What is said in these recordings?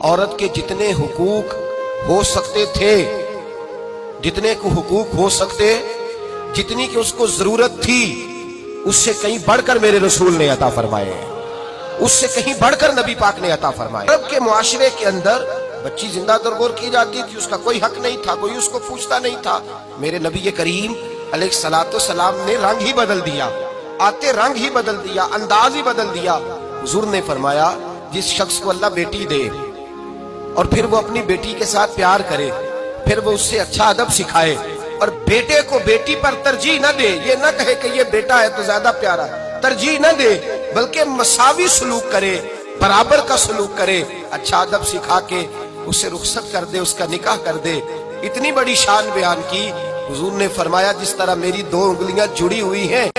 औरत के जितने हुकूक हो सकते थे, जितने को हुकूक हो सकते, जितनी की उसको जरूरत थी, उससे कहीं बढ़कर मेरे रसूल ने अता फरमाए, उससे कहीं बढ़कर नबी पाक ने अता फरमाए। अरब के मुआशरे के अंदर बच्ची जिंदा दरगोर की जाती थी, उसका कोई हक नहीं था, कोई उसको पूछता नहीं था। मेरे नबी करीम अलैहिस्सलातु सलाम ने रंग ही बदल दिया, आते रंग ही बदल दिया, अंदाज ही बदल दिया। हुजूर ने फरमाया जिस शख्स को अल्लाह बेटी दे और फिर वो अपनी बेटी के साथ प्यार करे, फिर वो उससे अच्छा अदब सिखाए और बेटे को बेटी पर तरजीह न दे, ये न कहे कि ये बेटा है तो ज्यादा प्यारा, तरजीह न दे, बल्कि मसावी सलूक करे, बराबर का सलूक करे, अच्छा अदब सिखा के उसे रुखसत कर दे, उसका निकाह कर दे। इतनी बड़ी शान बयान की। हुजूर ने फरमाया जिस तरह मेरी दो उंगलियां जुड़ी हुई हैं,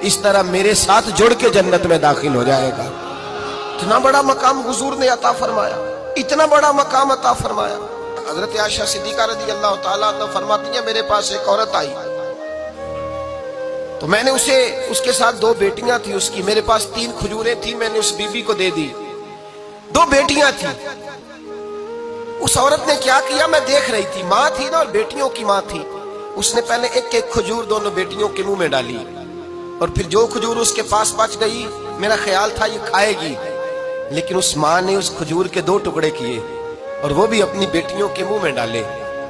इस तरह मेरे साथ जुड़ के जन्नत में दाखिल हो जाएगा। इतना बड़ा मकाम हुजूर ने अता फरमाया, इतना बड़ा मकाम अता फरमाया। हजरत आयशा सिद्दीका रज़ी अल्लाह तआला अन्हा फरमाती है, मेरे पास एक औरत आई तो मैंने उसे, उसके साथ दो बेटियां थी उसकी, मेरे पास 3 खजूरें थी, मैंने उस बीबी को दे दी। 2 बेटियां थी। उस औरत ने क्या किया, मैं देख रही थी, माँ थी ना और बेटियों की माँ थी। उसने पहले एक एक खजूर दोनों बेटियों के मुंह में डाली और फिर जो खजूर उसके पास बच गई, मेरा ख्याल था ये खाएगी, लेकिन उस माँ ने उस खजूर के 2 टुकड़े किए और वो भी अपनी बेटियों के मुंह में डाले।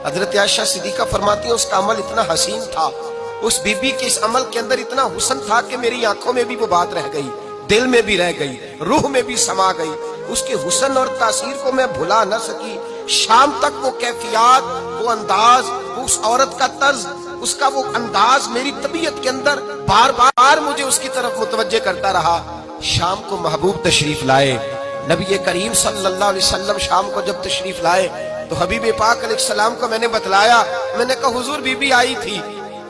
हजरत आयशा सिद्दीका फरमाती है उसका अमल इतना हसीन था, उस बीबी के इस अमल के अंदर इतना हुस्न था कि मेरी आंखों में भी वो बात रह गई, दिल में भी रह गई, रूह में भी समा गई। उसके हुस्न और तासीर को मैं भुला न सकी। शाम तक वो कैफियत, वो अंदाज, उस औरत का तर्ज, उसका वो अंदाज मेरी तबीयत के अंदर बार बार मुझे उसकी तरफ मुतवज्जे करता रहा। शाम को महबूब तशरीफ लाए, नबी करीम सल्लल्लाहु अलैहि वसल्लम शाम को जब तशरीफ लाए तो हबीब पाक अलैहिस्सलाम को मैंने बतलाया, मैंने कहा हुजूर बीबी आई थी,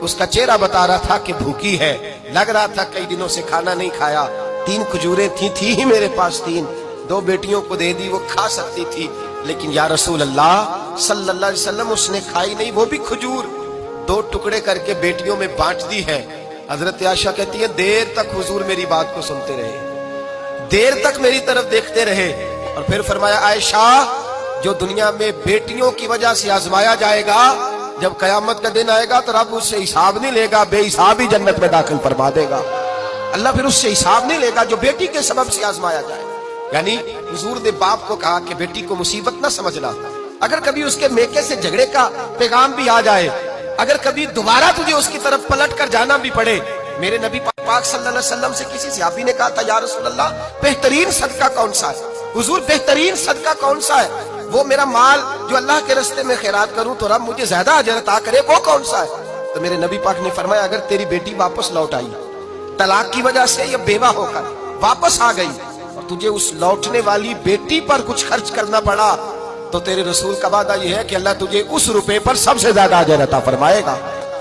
उसका चेहरा बता रहा था कि भूखी है, लग रहा था कई दिनों से खाना नहीं खाया। 3 खजूरें थी ही मेरे पास 3, 2 बेटियों को दे दी, वो खा सकती थी, लेकिन या रसूल अल्लाह सल्लल्लाहु अलैहि वसल्लम उसने खाई नहीं, वो भी खजूर 2 टुकड़े करके बेटियों में बांट दी है। हजरत आयशा कहती है देर तक हुजूर मेरी बात को सुनते रहे, देर तक मेरी तरफ देखते रहे और फिर फरमाया आयशा जो दुनिया में बेटियों की वजह से आजमाया जाएगा, जब कयामत का दिन आएगा तो रब उससे हिसाब नहीं लेगा, बेहिसाब ही जन्नत में दाखिल फरमा देगा। अल्लाह फिर उससे हिसाब नहीं लेगा जो बेटी के सबब से आजमाया जाए। यानी हुजूर ने बाप को कहा कि बेटी को मुसीबत ना समझना, अगर कभी उसके मेके से झगड़े का पैगाम भी आ जाए, अगर कभी दोबारा तुझे उसकी तरफ पलट कर जाना भी पड़े। मेरे नबी पाक सल्लल्लाहु अलैहि वसल्लम से किसी सहाबी ने कहा था या रसूल अल्लाह बेहतरीन सदका कौन सा है, हुजूर बेहतरीन सदका कौन सा है, वो मेरा माल जो अल्लाह के रास्ते में खैरात करूं तो रब मुझे ज्यादा अजर अता करे, वो कौन सा है। तो मेरे नबी पाक ने फरमाया अगर तेरी बेटी वापस लौट आई, तलाक की वजह से या बेवा होकर वापस आ गई और तुझे उस लौटने वाली बेटी पर कुछ खर्च करना पड़ा, तो तेरे रसूल का वादा यह है कि अल्लाह तुझे उस रुपए पर सबसे ज्यादा अजर अता फरमाएगा।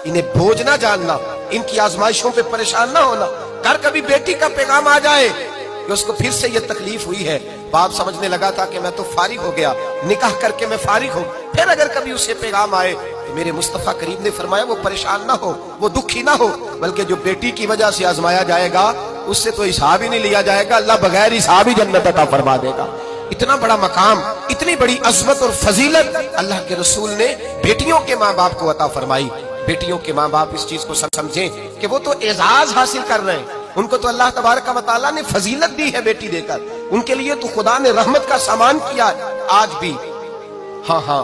इन्हें बोझ ना जानना, इनकी आजमाइशों पे परेशान ना होना। घर कभी बेटी का पैगाम आ जाए कि उसको फिर से ये तकलीफ हुई है, बाप समझने लगा था कि मैं तो फारिग हो गया, निकाह करके मैं फारिग हूं, फिर अगर कभी उसे पैगाम आए तो मेरे मुस्तफा करीम ने फरमाया वो परेशान ना हो, वो दुखी ना हो, बल्कि जो बेटी की वजह से आजमाया जाएगा उससे तो हिसाब ही नहीं लिया जाएगा, अल्लाह बगैर हिसाब ही जन्नत अता फरमा देगा। इतना बड़ा मकाम, इतनी बड़ी अजमत और फजीलत अल्लाह के रसूल ने बेटियों के माँ बाप को अता फरमाई। बेटियों के माँ बाप इस चीज को समझें कि वो तो एजाज हासिल कर रहे हैं, उनको तो अल्लाह तबारक व तआला ने फजीलत दी है बेटी देकर, उनके लिए तो खुदा ने रहमत का सामान किया है। आज भी, हाँ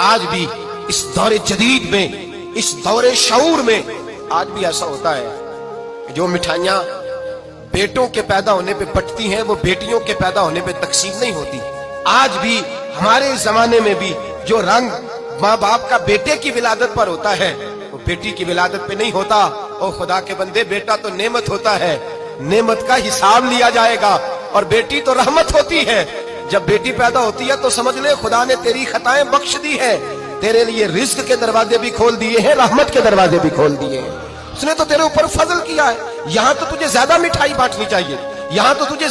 आज भी इस दौरे जदीद में, इस दौरे शऊर में आज भी ऐसा होता है कि जो मिठाइयां बेटों के पैदा होने पे बंटती हैं वो बेटियों के पैदा होने पे तकसीम नहीं होती। आज भी हमारे जमाने में भी जो रंग माँ बाप का बेटे की विलादत पर होता है वो बेटी की विलादत पे नहीं होता। और खुदा के बंदे, बेटा तो नेमत होता है, नेमत का हिसाब लिया जाएगा, और बेटी तो रहमत होती है। जब बेटी पैदा होती है तो समझ ले खुदा ने तेरी खताएं बख्श दी है, तेरे लिए रिज्क के दरवाजे भी खोल दिए हैं, रहमत के दरवाजे भी खोल दिए हैं। उसने तो तेरे ऊपर फजल किया है। यहाँ तो तुझे ज्यादा मिठाई बांटनी चाहिए, यहाँ तो तुझे